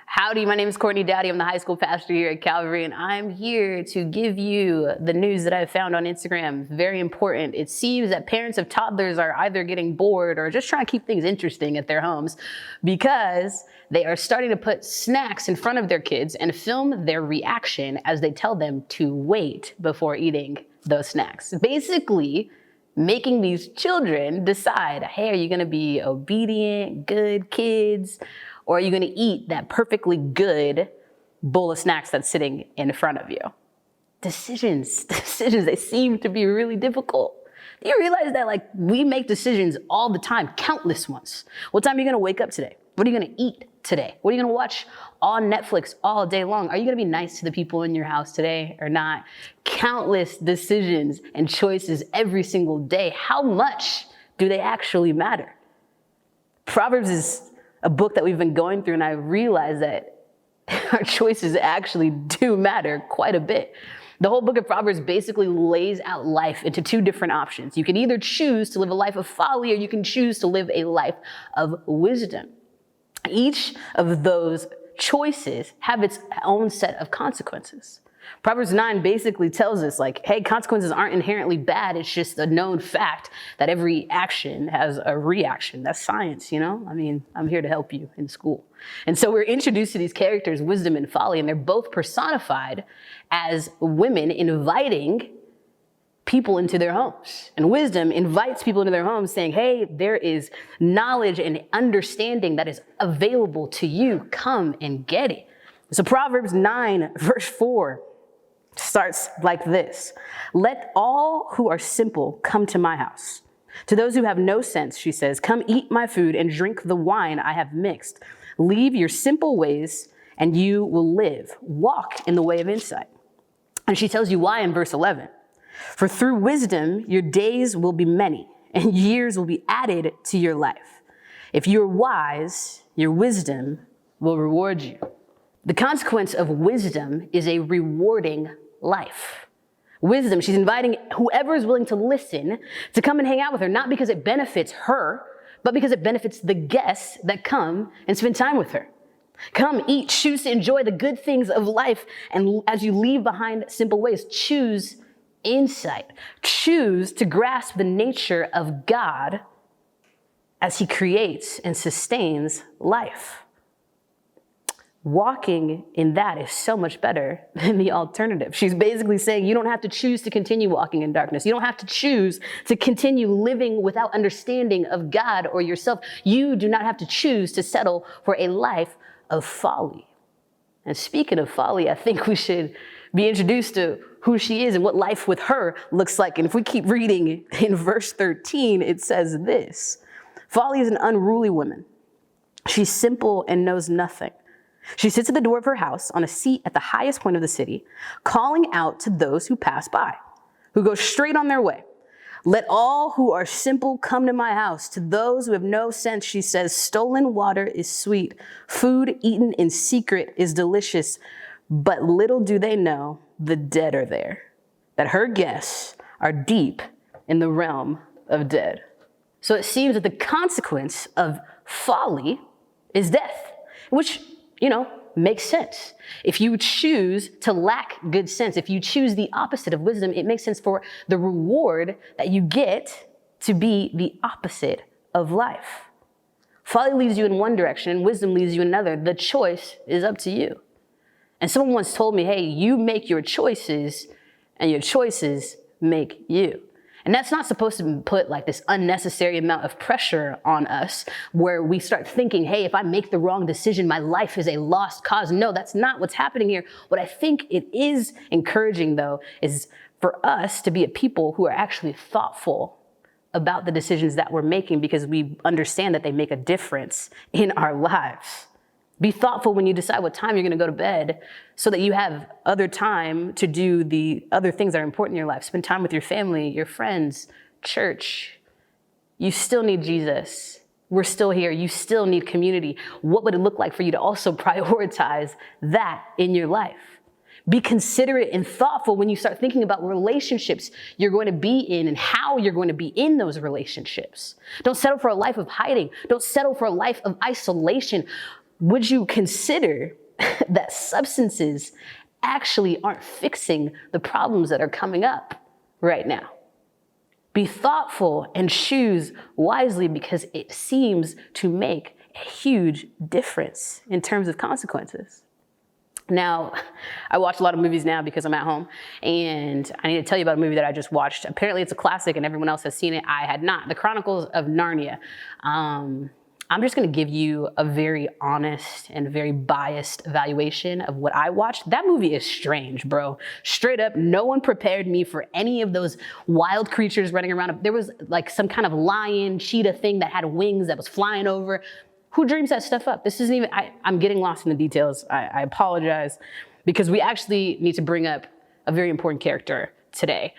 Howdy, my name is Courtnie Dowdy. I'm the high school pastor here at Calvary, and I'm here to give you the news that I found on Instagram. Very important. It seems that parents of toddlers are either getting bored or just trying to keep things interesting at their homes because they are starting to put snacks in front of their kids and film their reaction as they tell them to wait before eating those snacks. Basically, making these children decide, hey, are you gonna be obedient, good kids? Or are you gonna eat that perfectly good bowl of snacks that's sitting in front of you? Decisions, they seem to be really difficult. Do you realize that we make decisions all the time, countless ones? What time are you gonna wake up today? What are you gonna eat today? What are you gonna watch on Netflix all day long? Are you gonna be nice to the people in your house today or not? Countless decisions and choices every single day. How much do they actually matter? Proverbs is a book that we've been going through, and I realized that our choices actually do matter quite a bit. The whole book of Proverbs basically lays out life into two different options. You can either choose to live a life of folly, or you can choose to live a life of wisdom. Each of those choices have its own set of consequences. Proverbs 9 basically tells us hey, consequences aren't inherently bad. It's just a known fact that every action has a reaction. That's science, you know? I mean, I'm here to help you in school. And so we're introduced to these characters, wisdom and folly, and they're both personified as women inviting people into their homes. And wisdom invites people into their homes saying, hey, there is knowledge and understanding that is available to you. Come and get it. So Proverbs 9 verse 4 starts like this. Let all who are simple come to my house. To those who have no sense, she says, come eat my food and drink the wine I have mixed. Leave your simple ways and you will live. Walk in the way of insight. And she tells you why in verse 11. For through wisdom, your days will be many and years will be added to your life. If you're wise, your wisdom will reward you. The consequence of wisdom is a rewarding life. Wisdom, she's inviting whoever is willing to listen to come and hang out with her, not because it benefits her, but because it benefits the guests that come and spend time with her. Come, eat, choose to enjoy the good things of life. And as you leave behind simple ways, choose insight. Choose to grasp the nature of God as he creates and sustains life. Walking in that is so much better than the alternative. She's basically saying you don't have to choose to continue walking in darkness. You don't have to choose to continue living without understanding of God or yourself. You do not have to choose to settle for a life of folly. And speaking of folly, I think we should be introduced to who she is and what life with her looks like. And if we keep reading in verse 13, it says this. Folly is an unruly woman. She's simple and knows nothing. She sits at the door of her house on a seat at the highest point of the city, calling out to those who pass by, who go straight on their way. Let all who are simple come to my house. To those who have no sense, she says, stolen water is sweet. Food eaten in secret is delicious. But little do they know the dead are there, that her guests are deep in the realm of dead. So it seems that the consequence of folly is death, which makes sense. If you choose to lack good sense, if you choose the opposite of wisdom, it makes sense for the reward that you get to be the opposite of life. Folly leads you in one direction and wisdom leads you in another. The choice is up to you. And someone once told me, hey, you make your choices and your choices make you. And that's not supposed to put this unnecessary amount of pressure on us where we start thinking, hey, if I make the wrong decision, my life is a lost cause. No, that's not what's happening here. What I think it is encouraging, though, is for us to be a people who are actually thoughtful about the decisions that we're making because we understand that they make a difference in our lives. Be thoughtful when you decide what time you're going to go to bed so that you have other time to do the other things that are important in your life. Spend time with your family, your friends, church. You still need Jesus. We're still here. You still need community. What would it look like for you to also prioritize that in your life? Be considerate and thoughtful when you start thinking about relationships you're going to be in and how you're going to be in those relationships. Don't settle for a life of hiding. Don't settle for a life of isolation. would you consider that substances actually aren't fixing the problems that are coming up right now? Be thoughtful and choose wisely, because it seems to make a huge difference in terms of consequences. Now, I watch a lot of movies now because I'm at home, and I need to tell you about a movie that I just watched. Apparently it's a classic and everyone else has seen it. I had not. The Chronicles of Narnia. I'm just gonna give you a very honest and very biased evaluation of what I watched. That movie is strange, bro. Straight up, no one prepared me for any of those wild creatures running around. There was like some kind of lion, cheetah thing that had wings that was flying over. Who dreams that stuff up? This isn't even, I'm getting lost in the details. I apologize, because we actually need to bring up a very important character today.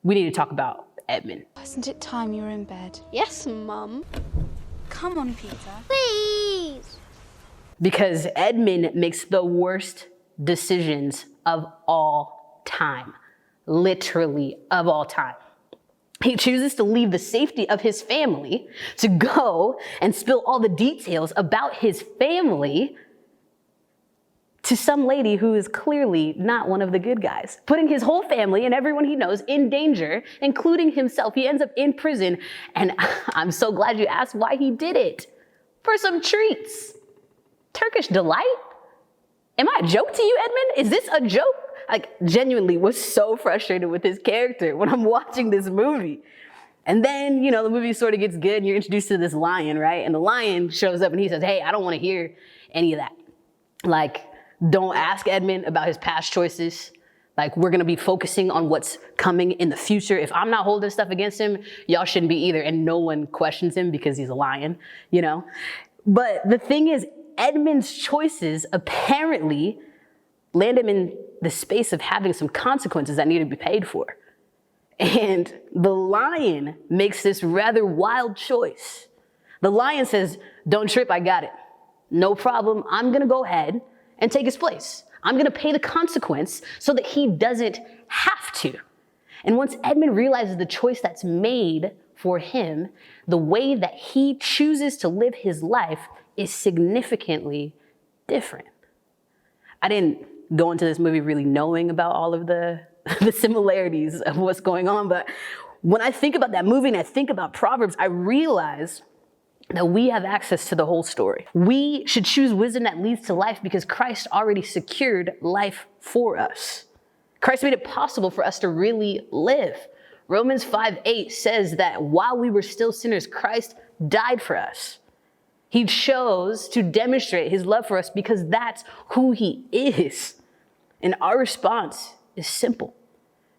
We need to talk about Edmund. Isn't it time you were in bed? Yes, Mum. Come on, Peter. Please. Because Edmund makes the worst decisions of all time. Literally of all time. He chooses to leave the safety of his family to go and spill all the details about his family to some lady who is clearly not one of the good guys, putting his whole family and everyone he knows in danger, including himself. He ends up in prison, and I'm so glad you asked why he did it. For some treats. Turkish delight? Am I a joke to you, Edmund? Is this a joke? Like, genuinely was so frustrated with his character when I'm watching this movie. And then, the movie sort of gets good and you're introduced to this lion, right? And the lion shows up and he says, hey, I don't want to hear any of that. Like, don't ask Edmund about his past choices. Like, we're going to be focusing on what's coming in the future. If I'm not holding stuff against him, y'all shouldn't be either. And no one questions him because he's a lion, But the thing is, Edmund's choices apparently land him in the space of having some consequences that need to be paid for. And the lion makes this rather wild choice. The lion says, don't trip, I got it. No problem, I'm gonna go ahead and take his place. I'm gonna pay the consequence so that he doesn't have to. And once Edmund realizes the choice that's made for him, the way that he chooses to live his life is significantly different. I didn't go into this movie really knowing about all of the similarities of what's going on, but when I think about that movie and I think about Proverbs, I realize that we have access to the whole story. We should choose wisdom that leads to life because Christ already secured life for us. Christ made it possible for us to really live. Romans 5:8 says that while we were still sinners, Christ died for us. He chose to demonstrate his love for us because that's who he is. And our response is simple.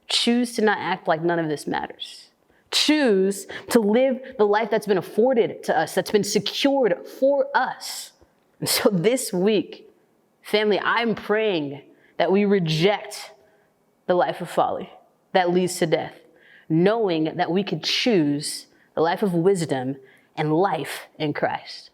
Choose to not act like none of this matters. Choose to live the life that's been afforded to us, that's been secured for us. And so this week, family, I'm praying that we reject the life of folly that leads to death, knowing that we could choose the life of wisdom and life in Christ.